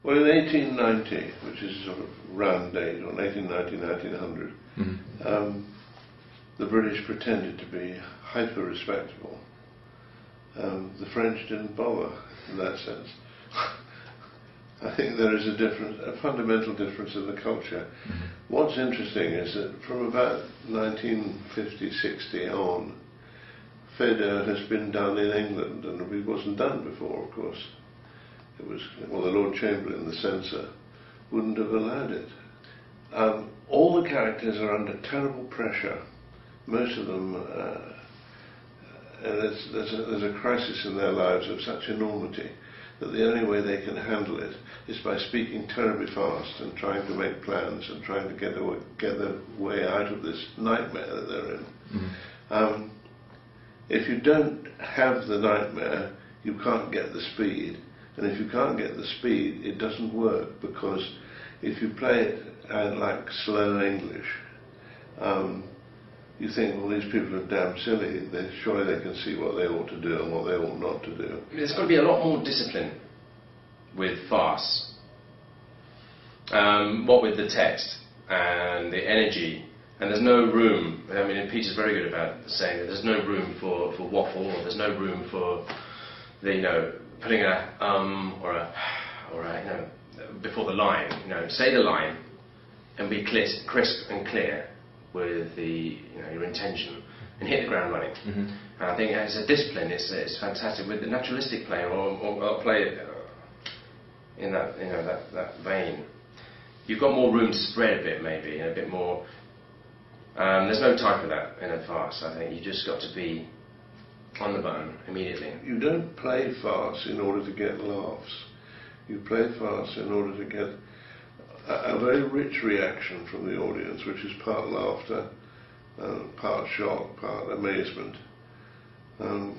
Well, in 1890, which is a sort of round date, or 1890, 1900, the British pretended to be hyper-respectable. The French didn't bother in that sense. I think there is a difference, a fundamental difference in the culture. What's interesting is that from about 1950-60 on, Feydeau has been done in England, and it wasn't done before, of course. It was, well, the Lord Chamberlain, the censor, wouldn't have allowed it. All the characters are under terrible pressure. Most of them, there's a crisis in their lives of such enormity that the only way they can handle it is by speaking terribly fast and trying to make plans and trying to get their way out of this nightmare that they're in. If you don't have the nightmare, you can't get the speed. And if you can't get the speed, it doesn't work, because if you play it like slow English, you think, well, these people are damn silly. Surely they can see what they ought to do and what they ought not to do. There's got to be a lot more discipline with farce. What with the text and the energy, and there's no room. I mean, Peter's very good about saying that there's no room for waffle, or there's no room for the, putting a or a before the line. Say the line and be crisp and clear with the your intention, and hit the ground running. And I think as a discipline, it's fantastic with the naturalistic play, or play in that that vein. You've got more room to spread a bit, maybe, and a bit more. There's no time for that in a farce. I think you just got to be on the button immediately. You don't play farce in order to get laughs. You play farce in order to get a very rich reaction from the audience, which is part laughter, part shock, part amazement. And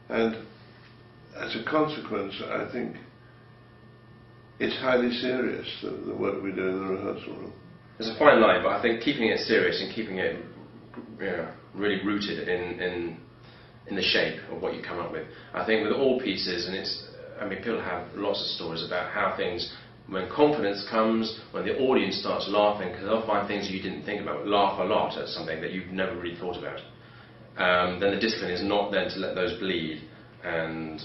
as a consequence, I think it's highly serious, the work we do in the rehearsal room. There's a fine line, but I think keeping it serious and keeping it really rooted in the shape of what you come up with. I think with all pieces, and people have lots of stories about how things, when confidence comes, when the audience starts laughing, because they'll find things you didn't think about, laugh a lot at something that you've never really thought about. Then the discipline is not then to let those bleed and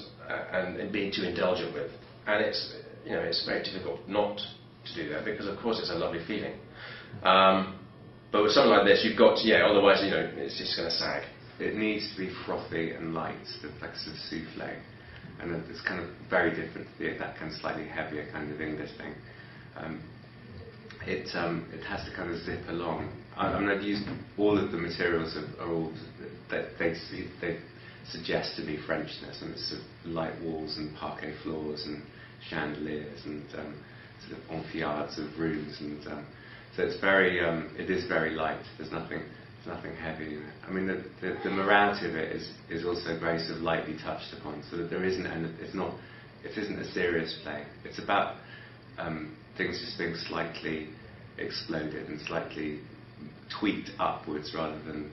being too indulgent with. And it's very difficult not to do that, because of course it's a lovely feeling. But with something like this, you've got to, otherwise it's just going to sag. It needs to be frothy and light, like a sort of souffle, and it's kind of very different to that kind of slightly heavier kind of English thing. It has to kind of zip along. I've used all of the materials are all that they suggest to be Frenchness, and it's sort of light walls and parquet floors and chandeliers and sort of amphitheatres of rooms, and so it's very it is very light. There's nothing heavy in it. I mean, the morality of it is also very sort of lightly touched upon, so that there isn't, and it isn't a serious play. It's about things just being slightly exploded and slightly tweaked upwards, rather than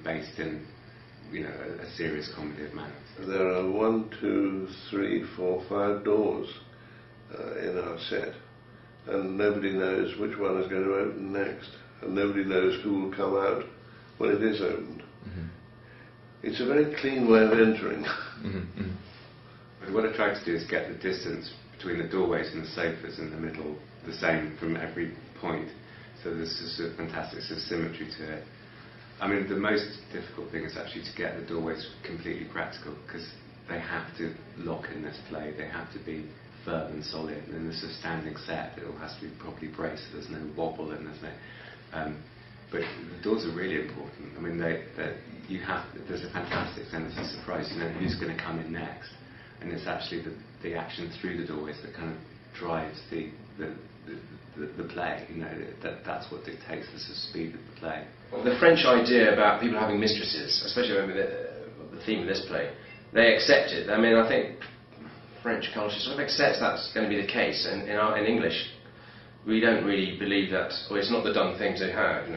based in a serious comedy of manners. There are 1, 2, 3, 4, 5 doors in our set, and nobody knows which one is going to open next, and nobody knows who will come out when it is opened. It's a very clean way of entering. But what I try to do is get the distance between the doorways and the sofas in the middle the same from every point, so there's a sort of fantastic sort of symmetry to it. I mean, the most difficult thing is actually to get the doorways completely practical, because they have to lock in this play, they have to be firm and solid, and in this sort of standing set it all has to be properly braced, so there's no wobble and there's no... but the doors are really important. I mean, there's a fantastic sense of surprise. You know who's going to come in next, and it's actually the action through the doorways that kind of drives the play. That's what dictates the sort of speed of the play. The French idea about people having mistresses, especially with the theme of this play, they accept it. I mean, I think French culture sort of accepts that's going to be the case, and in English we don't really believe that, or it's not the done thing to have, and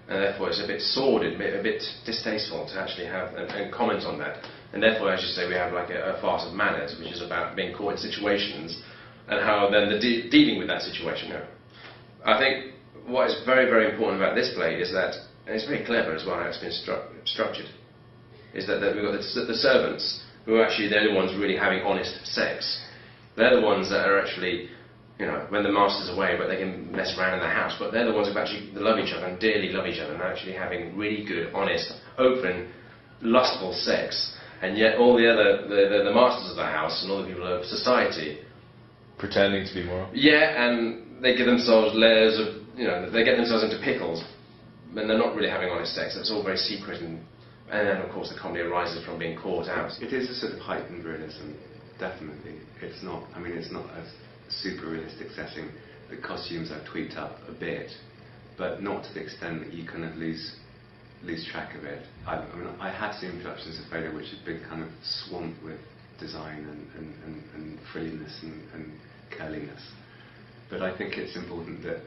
therefore it's a bit sordid, a bit distasteful to actually have and comment on that. And therefore, as you say, we have like a farce of manners, which is about being caught in situations and how then the dealing with that situation. I think what is very, very important about this play is that, and it's very clever as well how it's been structured, is that we've got the servants who are actually, they're the ones really having honest sex. They're the ones that are actually, you know, when the master's away, but they can mess around in the house, but they're the ones who actually love each other and dearly love each other and are actually having really good, honest, open, lustful sex. And yet all the other, the masters of the house and all the people of society, pretending to be moral. yeah, and they give themselves layers of, you know, they get themselves into pickles, and they're not really having honest sex. It's all very secret, and then of course the comedy arises from being caught out. It is a sort of heightened realism, definitely. It's not, I mean, it's not a super realistic setting. The costumes are tweaked up a bit, but not to the extent that you kind of lose track of it. I mean, I have seen productions of Feydeau which have been kind of swamped with design and frilliness and curliness. But I think it's important that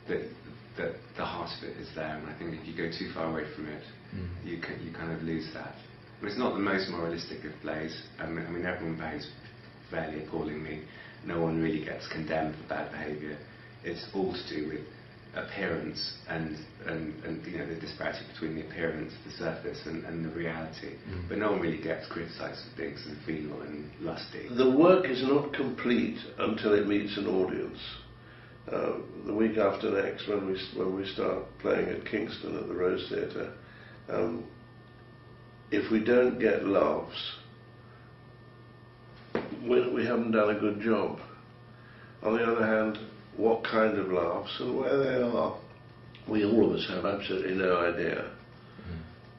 the heart of it is there, and I think if you go too far away from it, you kind of lose that. But it's not the most moralistic of plays. I mean, everyone behaves fairly appallingly. No one really gets condemned for bad behaviour. It's all to do with appearance and you know, the disparity between the appearance, the surface, and the reality. But no one really gets criticised for being sort of venal and lusty. The work is not complete until it meets an audience. The week after next, when we start playing at Kingston at the Rose Theatre, if we don't get laughs, we haven't done a good job. On the other hand, what kind of laughs and where they are, we all of us have absolutely no idea.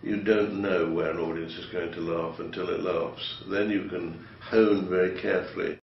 You don't know where an audience is going to laugh until it laughs. Then you can hone very carefully